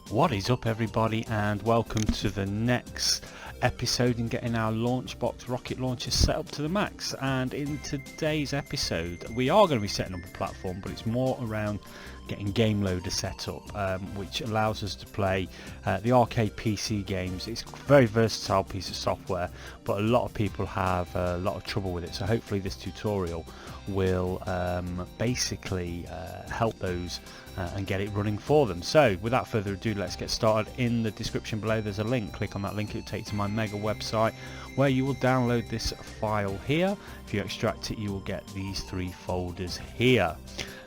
What is up, everybody, and welcome to the next episode in getting our LaunchBox rocket launcher set up to the max. And in today's episode we are going to be setting up a platform, but it's more around getting game loader set up, which allows us to play the arcade PC games. It's a very versatile piece of software, but a lot of people have a lot of trouble with it, so hopefully this tutorial will basically help those and get it running for them. So without further ado, let's get started. In the description below there's a link. Click on that link, it'll take you to my mega website where you will download this file here. If you extract it, you will get these 3 folders here.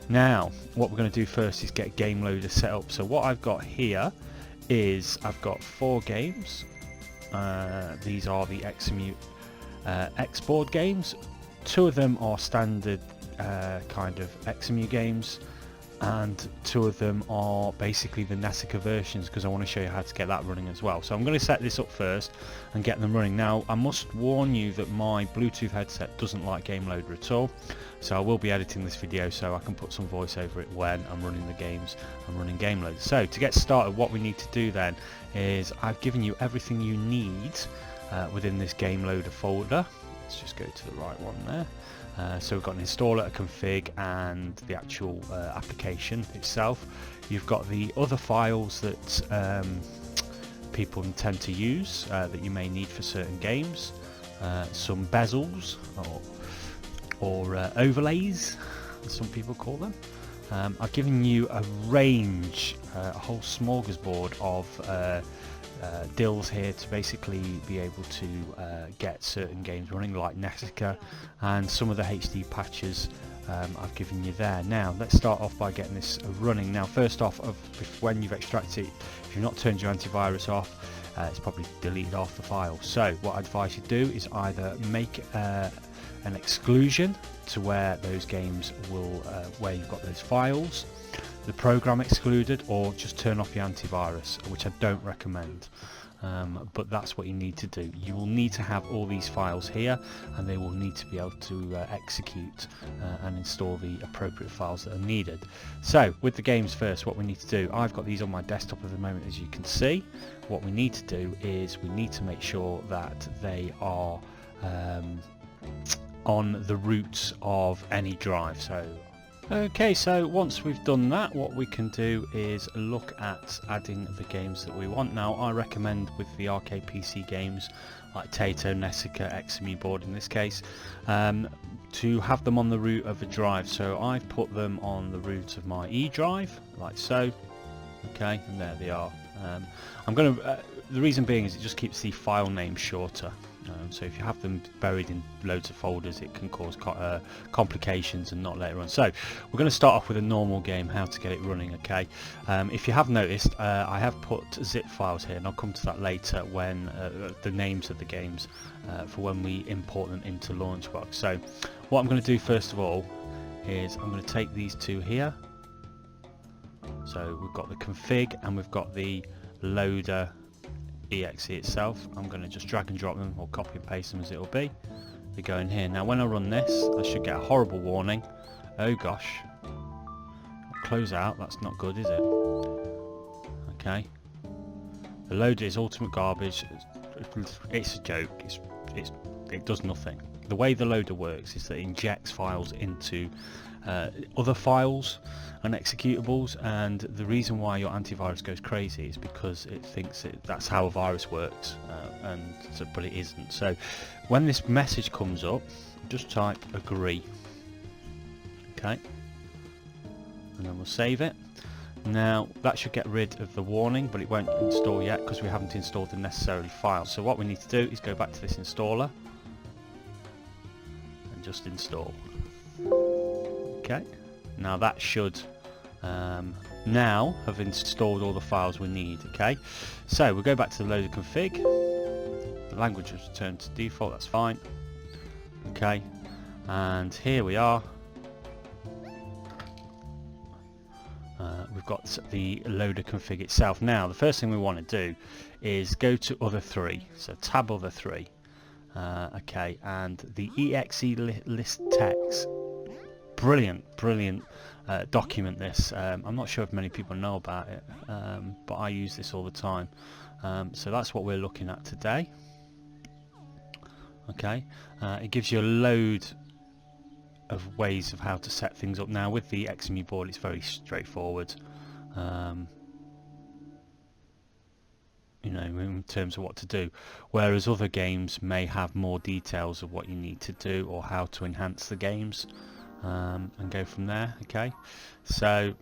Now what we're going to do first is get game loader set up. So what I've got here is I've got 4 games. These are the Examu export games. 2 of them are standard kind of Examu games, and 2 of them are basically the Nesica versions, because I want to show you how to get that running as well. So I'm going to set this up first and get them running. Now I must warn you that my Bluetooth headset doesn't like game loader at all, so I will be editing this video so I can put some voice over it when I'm running the games and running game loader. So to get started, what we need to do then is I've given you everything you need within this game loader folder. Let's just go to the right one there. So we've got an installer, a config, and the actual application itself. You've got the other files that people tend to use that you may need for certain games, some bezels or overlays, as some people call them. I've given you a range, a whole smorgasbord of deals here to basically be able to get certain games running, like Nesica, and some of the HD patches I've given you there. Now let's start off by getting this running. Now first off, when you've extracted it, if you've not turned your antivirus off, it's probably deleted off the file. So what I advise you do is either make an exclusion to where those games will where you've got those files, the program excluded, or just turn off your antivirus, which I don't recommend, but that's what you need to do. You will need to have all these files here, and they will need to be able to execute and install the appropriate files that are needed. So with the games first, what we need to do, I've got these on my desktop at the moment, as you can see. What we need to do is we need to make sure that they are on the roots of any drive. Okay, so once we've done that, what we can do is look at adding the games that we want. Now I recommend with the arcade PC games like Taito, Nesica, Examu board in this case, to have them on the root of a drive. So I've put them on the root of my E drive, like so. Okay, and there they are. I'm going to, the reason being is it just keeps the file name shorter. So if you have them buried in loads of folders, it can cause complications and not later on. So we're going to start off with a normal game, how to get it running. Okay, if you have noticed, I have put zip files here, and I'll come to that later when the names of the games for when we import them into LaunchBox. So what I'm going to do first of all is I'm going to take these 2 here. So we've got the config and we've got the loader exe itself. I'm going to just drag and drop them, or copy and paste them as it'll be. They go in here. Now when I run this, I should get a horrible warning. Oh gosh, close out, that's not good, is it? Okay, the loader is ultimate garbage. It's a joke. It does nothing. The way the loader works is that it injects files into other files and executables, and the reason why your antivirus goes crazy is because it thinks that's how a virus works, but it isn't. So when this message comes up, just type agree. Okay, and then we'll save it. Now that should get rid of the warning, but it won't install yet because we haven't installed the necessary files. So what we need to do is go back to this installer and just install. Okay, now that should now have installed all the files we need. Okay, so we'll go back to the loader config. The language was returned to default, that's fine. Okay, and here we are. We've got the loader config itself. Now the first thing we want to do is go to other 3, so tab other 3. Okay, and the exe list text, brilliant document this. I'm not sure if many people know about it, but I use this all the time. So that's what we're looking at today. Okay, it gives you a load of ways of how to set things up. Now with the Examu board it's very straightforward, you know, in terms of what to do, whereas other games may have more details of what you need to do or how to enhance the games, and go from there. Okay, so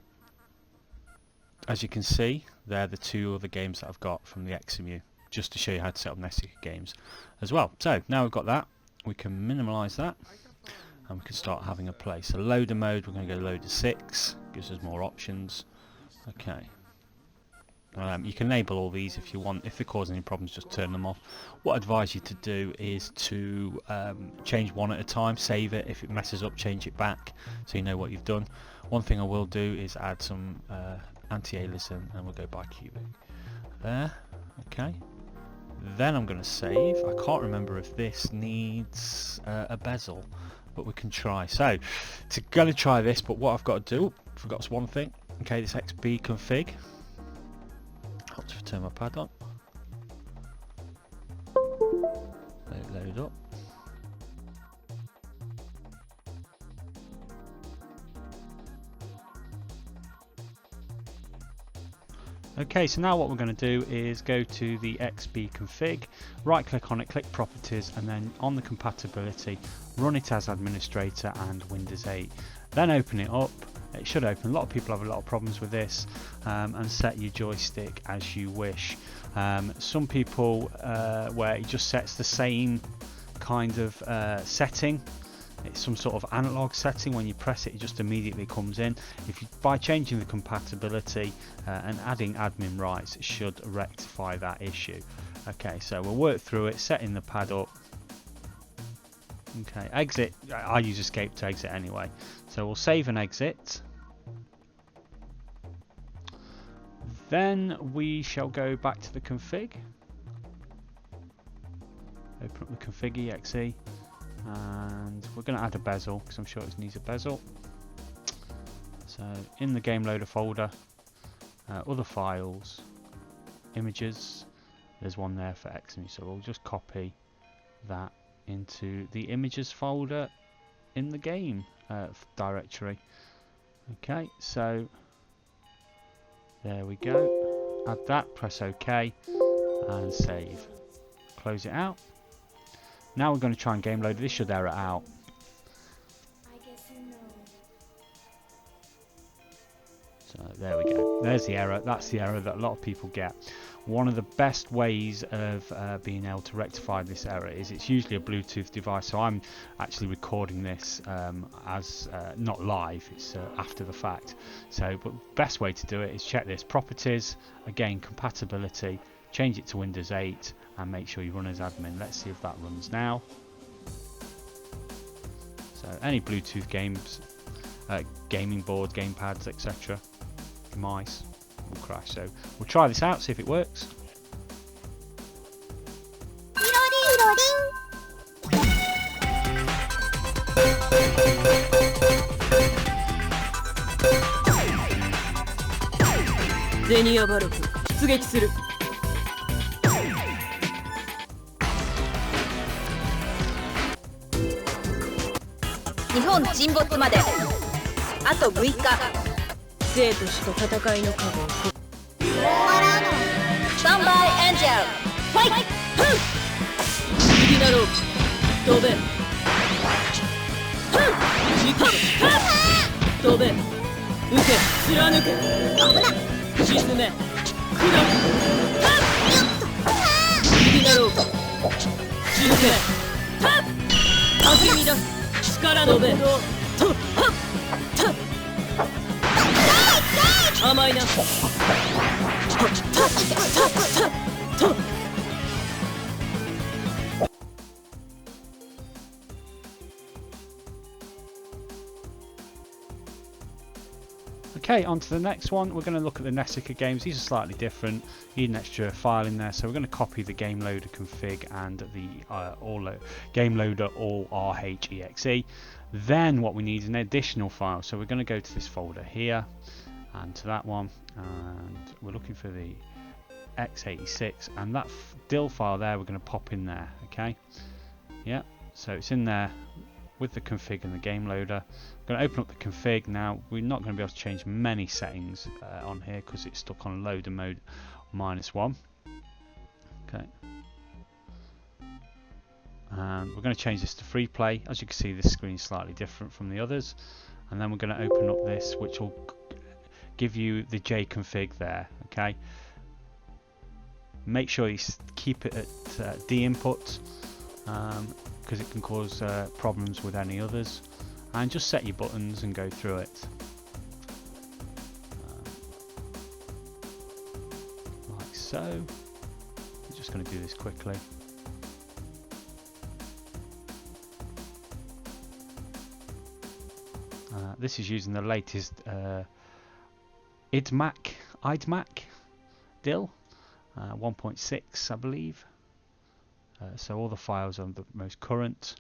as you can see, they're the 2 other games that I've got from the Examu, just to show you how to set up Nesica games as well. So now we've got that, we can minimise that and we can start having a play. So loader mode, we're going to go loader 6, gives us more options. Okay, you can enable all these if you want. If they cause any problems, just turn them off. What I advise you to do is to change one at a time, save it. If it messes up, change it back so you know what you've done. One thing I will do is add some anti-aliasing, and we'll go by cubic there. Okay, then I'm going to save. I can't remember if this needs a bezel, but we can try. So going to try this, but what I've got to do, forgot one thing. Okay, this XB config. I'll just turn my pad on. Let it load up. Okay, so now what we're going to do is go to the XB config, right click on it, click properties, and then on the compatibility, run it as administrator and Windows 8. Then open it up. It should open. A lot of people have a lot of problems with this, and set your joystick as you wish. Some people where it just sets the same kind of setting. It's some sort of analog setting. When you press it, it just immediately comes in. If you, by changing the compatibility and adding admin rights, it should rectify that issue. Okay, so we'll work through it, setting the pad up. Okay, exit. I use escape to exit anyway. So we'll save and exit. Then we shall go back to the config. Open up the config exe. And we're going to add a bezel because I'm sure it needs a bezel. So in the game loader folder, other files, images, there's one there for Examu, so we'll just copy that into the images folder in the game directory. Okay, so there we go. Add that, press OK and save. Close it out. Now we're going to try and game load. This should error out. So there we go. There's the error. That's the error that a lot of people get. One of the best ways of being able to rectify this error is it's usually a Bluetooth device. So I'm actually recording this as not live. It's after the fact. So, but best way to do it is check this properties again, compatibility. Change it to Windows 8 and make sure you run as admin. Let's see if that runs now. So any Bluetooth games, gaming board, gamepads, etc., mice will crash. So we'll try this out, see if it works.沈没まであと6日生と死と戦いの壁をスタンバイエンジェルファイト右だろう飛べ飛べ受け貫け沈め砕く右だろう沈め弾み出す力のべ甘いなOkay, Okay, on to the next one. We're going to look at the Nesica games. These are slightly different. You need an extra file in there, so we're going to copy the game loader config and the game loader all RHEXE. Then what we need is an additional file. So we're going to go to this folder here and to that one, and we're looking for the x86, and that DIL file there we're going to pop in there. Okay, yeah, so it's in there with the config and the game loader. I'm going to open up the config now. We're not going to be able to change many settings on here because it's stuck on loader mode -1. Okay, and we're going to change this to free play. As you can see, this screen is slightly different from the others, and then we're going to open up this, which will give you the JConfig there. Okay, make sure you keep it at D input, because it can cause problems with any others, and just set your buttons and go through it like so. I'm just going to do this quickly. This is using the latest IDMAC DIL 1.6, I believe. So all the files are the most current.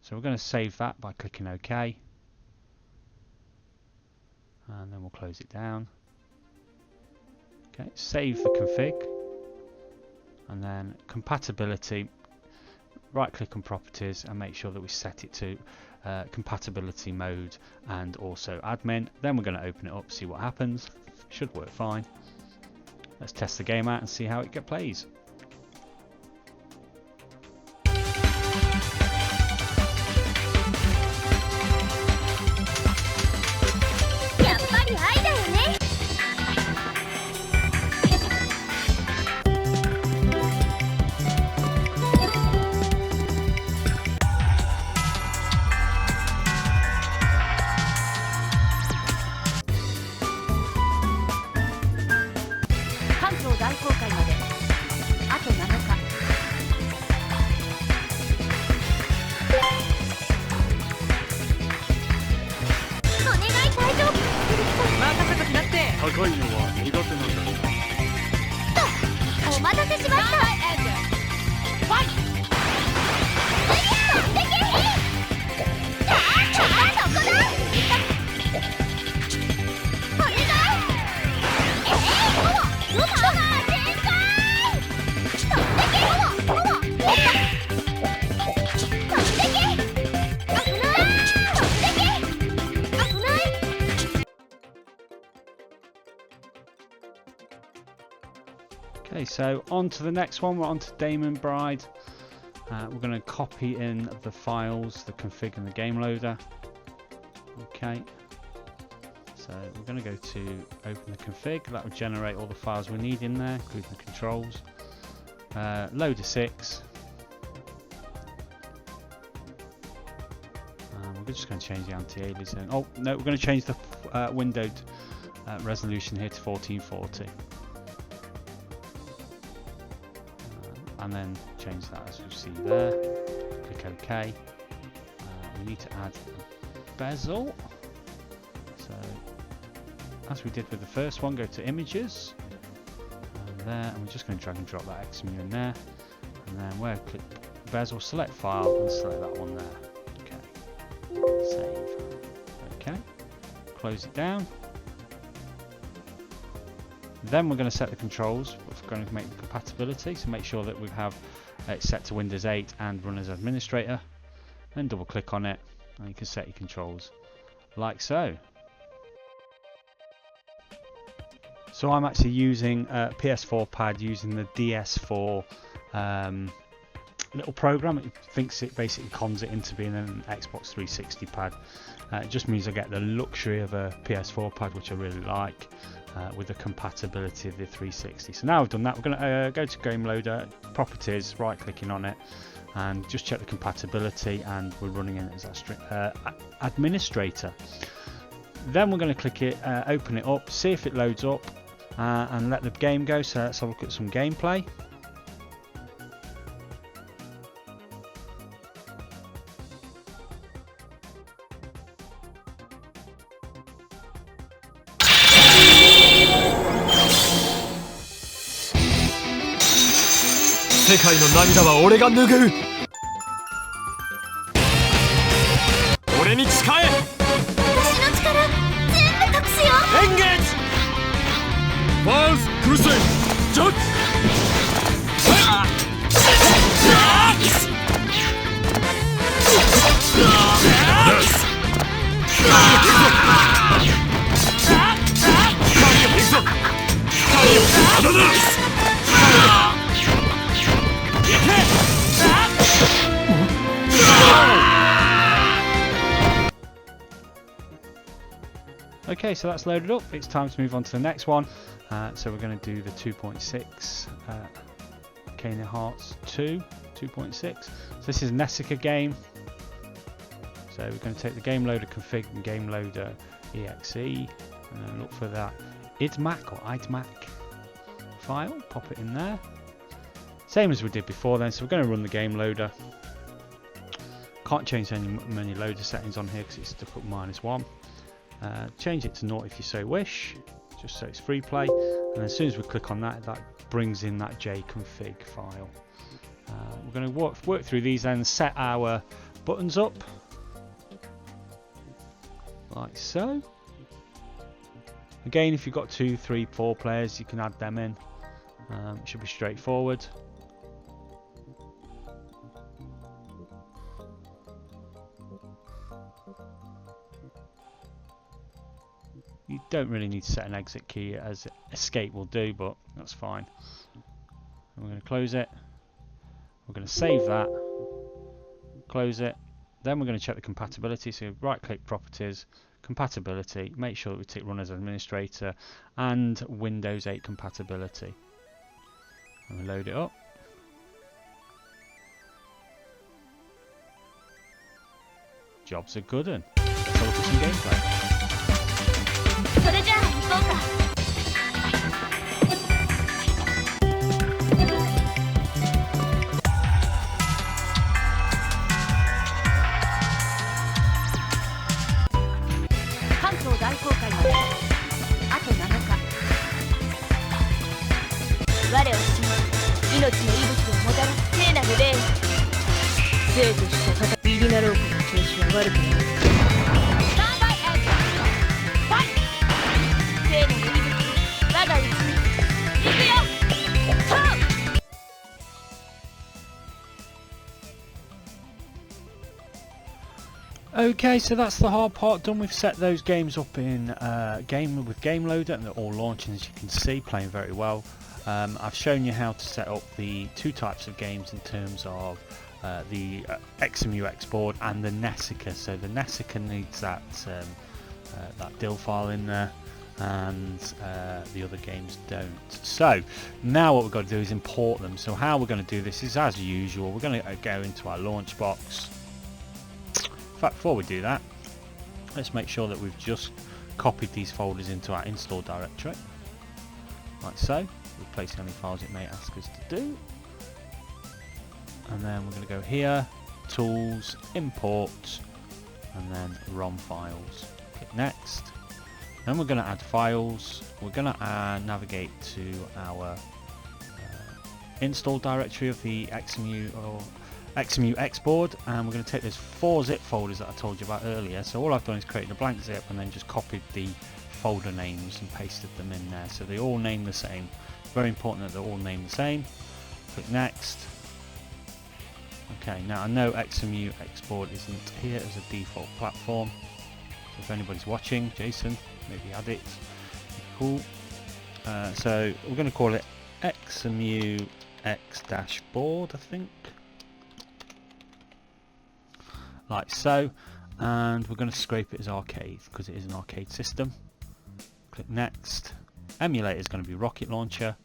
So we're going to save that by clicking OK, and then we'll close it down. Okay, save the config, and then compatibility. Right click on properties and make sure that we set it to compatibility mode and also admin. Then we're going to open it up, see what happens. Should work fine. Let's test the game out and see how it plays. Okay, so on to the next one. We're on to Damon Bride. We're going to copy in the files, the config and the game loader. Okay, so we're going to go to open the config. That will generate all the files we need in there, including the controls. Loader 6. We're just going to change the anti-aliasing. Oh no, we're going to change the windowed resolution here to 1440. And then change that as you see there. Click OK. We need to add a bezel. So, as we did with the first one, go to Images. And there, and we're just going to drag and drop that Examu in there. And then where click bezel, select File, and select that one there. Okay. Save. Okay. Close it down. Then we're going to set the controls. We're going to make the compatibility, so make sure that we have it set to Windows 8 and run as administrator. Then double click on it and you can set your controls like so. So I'm actually using a PS4 pad using the DS4 little program. It thinks it basically cons it into being an Xbox 360 pad. It just means I get the luxury of a PS4 pad, which I really like, with the compatibility of the 360. So now I've done that, we're going to go to Game Loader, Properties, right clicking on it, and just check the compatibility, and we're running it as administrator. Then we're going to click it, open it up, see if it loads up, and let the game go. So let's have a look at some gameplay. 世界の涙は俺が拭う。俺に誓え。私の力全部隠すよ。エンゲージ。ファーストクルセイジャッジ。Okay, so that's loaded up. It's time to move on to the next one. So we're going to do the 2.6 Arcana Hearts 2.6. So this is a Nesica game. So we're going to take the game loader config and game loader exe and then look for that idmac or idmac file, pop it in there. Same as we did before then, so we're going to run the game loader. Can't change many loader settings on here because it's stuck up -1. Change it to 0 if you so wish, just so it's free play, and as soon as we click on that, that brings in that jconfig file. We're going to work through these and set our buttons up like so. Again, if you've got 2, 3, 4 players, you can add them in. It should be straightforward. You don't really need to set an exit key, as escape will do, but that's fine. We're going to close it. We're going to save that. Close it. Then we're going to check the compatibility. So right click properties, compatibility, make sure that we tick run as administrator and Windows 8 compatibility. And we load it up. Job's a good one. Let's have a look at some gameplay. それじゃあ行こうか。関東大公開まであと7日。我を信じ、命の息吹をもたらす聖なる霊。生とした方、ビリナロークの調子は悪くない。スタンバイアクション。ファイト。聖なる息吹、我が内に行くよ。Okay, so that's the hard part done. We've set those games up in game loader and they're all launching, as you can see, playing very well. I've shown you how to set up the two types of games in terms of the Examu export and the Nesica. So the Nesica needs that DIL file in there, and the other games don't. So now what we've got to do is import them. So how we're going to do this is, as usual, we're going to go into our LaunchBox. In fact, before we do that, let's make sure that we've just copied these folders into our install directory, like so, replacing any files it may ask us to do. And then we're going to go here, tools, import, and then ROM files. Click next. Then we're going to add files. We're going to navigate to our install directory of the Examu export, and we're going to take those 4 zip folders that I told you about earlier. So all I've done is created a blank zip and then just copied the folder names and pasted them in there, so they all name the same. Very important that they're all named the same. Click next. Okay, now I know Examu export isn't here as a default platform, so if anybody's watching, Jason, maybe add it. Cool. So we're going to call it Examu X-board, I think, like so, and we're going to scrape it as arcade because it is an arcade system. Click next. Emulator is going to be RocketLauncher.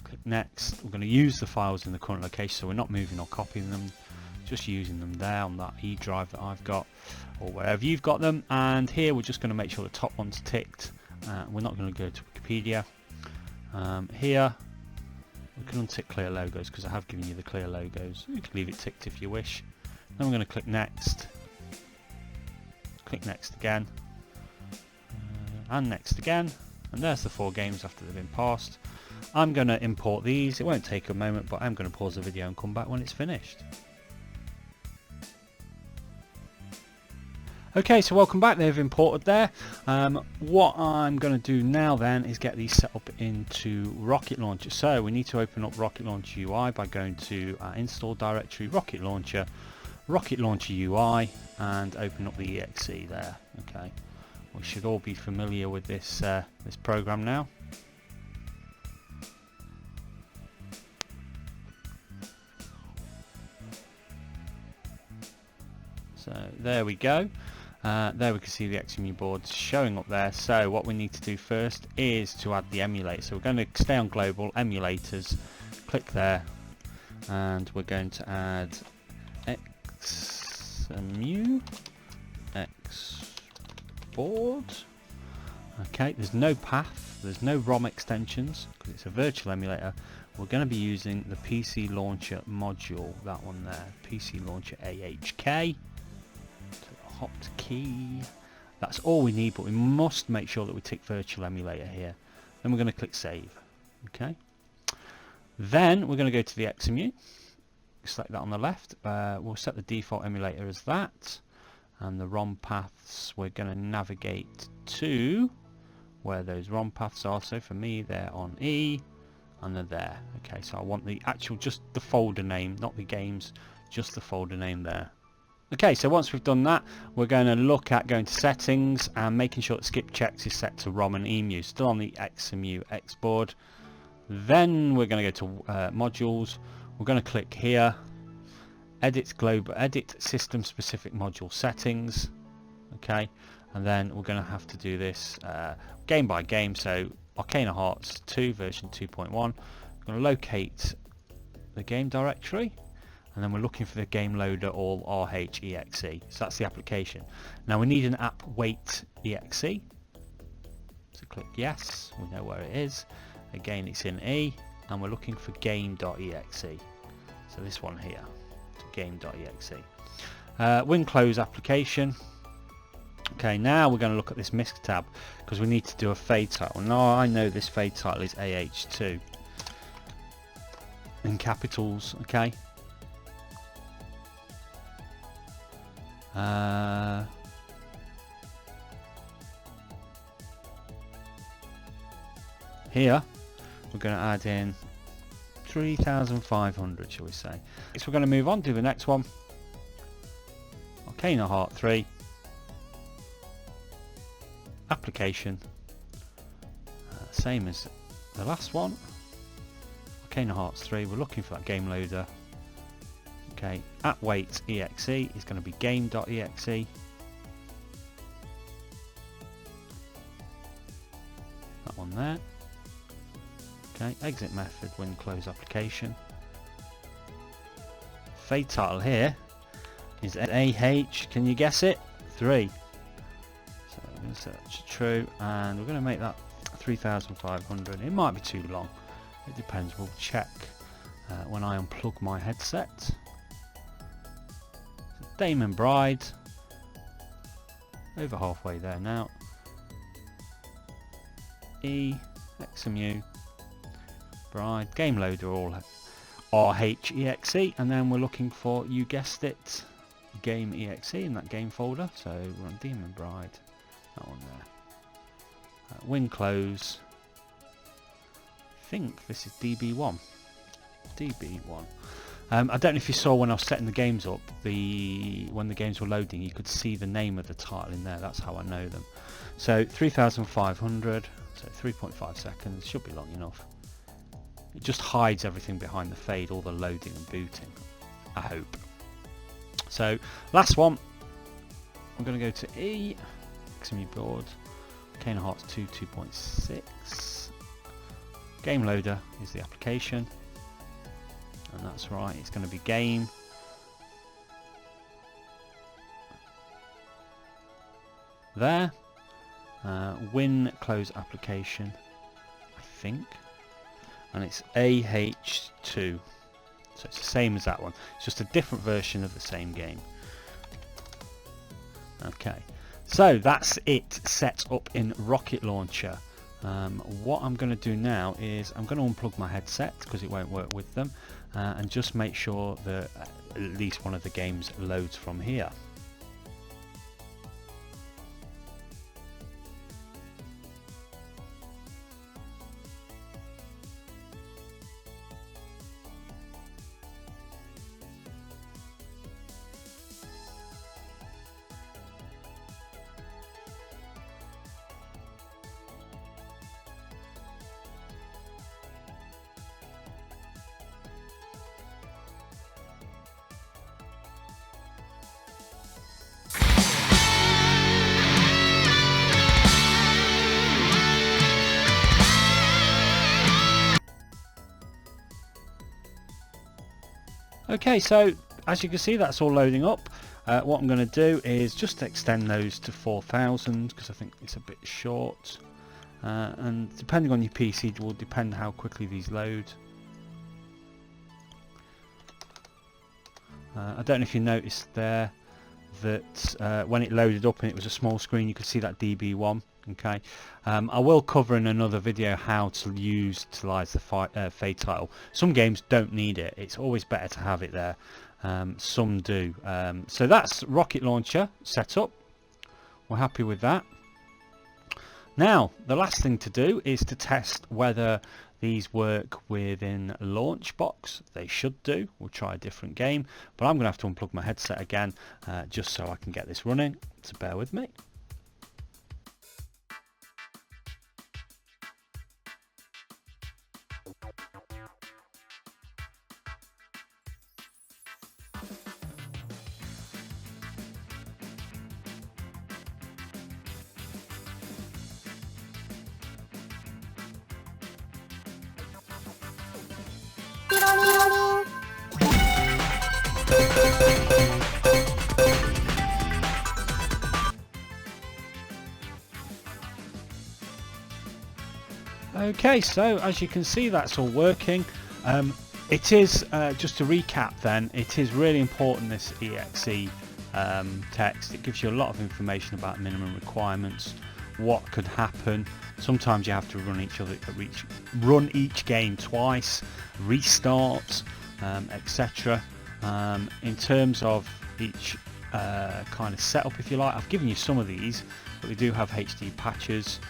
Click next. We're going to use the files in the current location, so we're not moving or copying them, just using them there on that E drive that I've got, or wherever you've got them. And here we're just going to make sure the top one's ticked. We're not going to go to Wikipedia. Here we can untick clear logos because I have given you the clear logos. You can leave it ticked if you wish. Then we're going to click next. Click next again, and next again, and there's the 4 games after they've been passed. I'm going to import these. It won't take a moment, but I'm going to pause the video and come back when it's finished. Okay, so welcome back. They've imported there. What I'm going to do now then is get these set up into Rocket Launcher. So we need to open up Rocket Launcher UI by going to our install directory, Rocket Launcher UI, and open up the exe there. Okay, we should all be familiar with this this program now. So there we go. There we can see the Examu boards showing up there. So what we need to do first is to add the emulator. So we're going to stay on global emulators, click there, and we're going to add Examu Xboard. Okay, there's no path, there's no ROM extensions because it's a virtual emulator. We're going to be using the PC Launcher module, that one there, PC Launcher AHK. Hotkey. That's all we need, but we must make sure that we tick virtual emulator here. Then we're going to click save. Okay. Then we're going to go to the Examu. Select that on the left. We'll set the default emulator as that, and the ROM paths we're going to navigate to where those ROM paths are. So for me, they're on E, and they're there. Okay. So I want the actual, just the folder name, not the games, just the folder name there. Okay, so once we've done that, we're going to look at going to settings and making sure that skip checks is set to ROM and EMU, still on the Examu Xboard. Then we're going to go to modules. We're going to click here, edit system specific module settings. Okay, and then we're going to have to do this game by game. So Arcana Hearts 2 version 2.1. We're going to locate the game directory. And then we're looking for the game loader all RHEXE. So that's the application. Now we need an app wait exe. So click yes, we know where it is. Again, it's in E, and we're looking for game.exe. So this one here, so game.exe. Win close application. Okay, now we're going to look at this misc tab because we need to do a fade title. Now I know this fade title is AH2 in capitals. Okay. Here we're going to add in 3,500, shall we say. So we're going to move on to the next one. Arcana Heart 3 application, same as the last one. Arcana Hearts 3, we're looking for that game loader. Okay, at wait exe is going to be game.exe. That one there. Okay, exit method when close application. Fade title here is AH, can you guess it? 3. So I'm going to search true, and we're going to make that 3,500. It might be too long, it depends. We'll check when I unplug my headset. Damon Bride, over halfway there now. E, Examu, Bride, game loader all RHEXE, and then we're looking for, you guessed it, game exe in that game folder. So we're on Demon Bride, that one there. Win close. I think this is DB1. I don't know if you saw when I was setting the games up, when the games were loading, you could see the name of the title in there. That's how I know them. So 3,500, so 3.5 seconds, should be long enough. It just hides everything behind the fade, all the loading and booting, I hope. So last one, I'm going to go to E, Examu board, Arcana Hearts 2 2.6. Game loader is the application. And that's right, it's going to be game. There. Win close application, I think. And it's AH2. So it's the same as that one. It's just a different version of the same game. Okay. So that's it set up in Rocket Launcher. What I'm going to do now is I'm going to unplug my headset because it won't work with them, and just make sure that at least one of the games loads from here. Okay, so as you can see, that's all loading up. What I'm going to do is just extend those to 4000 because I think it's a bit short, and depending on your PC it will depend how quickly these load. I don't know if you noticed there that when it loaded up and it was a small screen, you could see that DB1. Okay, I will cover in another video how to utilize the fade title. Some games don't need it. It's always better to have it there. Some do. So that's Rocket Launcher set up. We're happy with that. Now the last thing to do is to test whether these work within LaunchBox. They should do. We'll try a different game, but I'm gonna have to unplug my headset again just so I can get this running, so bear with me. Okay, so as you can see, that's all working. It is just to recap then, it is really important, this exe text. It gives you a lot of information about minimum requirements, what could happen. Sometimes you have to run each game twice, restart, etc. In terms of each kind of setup, if you like, I've given you some of these, but they do have HD patches.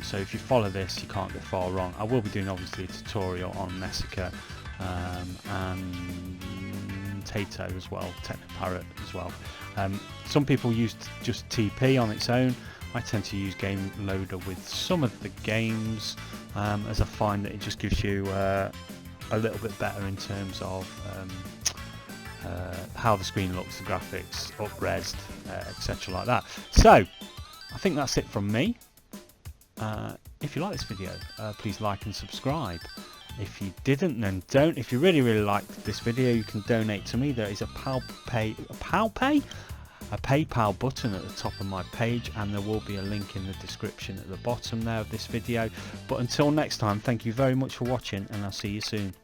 So if you follow this, you can't get far wrong. I will be doing obviously a tutorial on Nesica and Tato as well, Technoparrot as well. Some people use just TP on its own. I tend to use Game Loader with some of the games, as I find that it just gives you a little bit better in terms of how the screen looks, the graphics, up-resed, etc. like that. So I think that's it from me. If you like this video, please like and subscribe. If you didn't, then don't. If you really liked this video, you can donate to me. There is a PayPal button at the top of my page, and there will be a link in the description at the bottom there of this video. But until next time, thank you very much for watching, and I'll see you soon.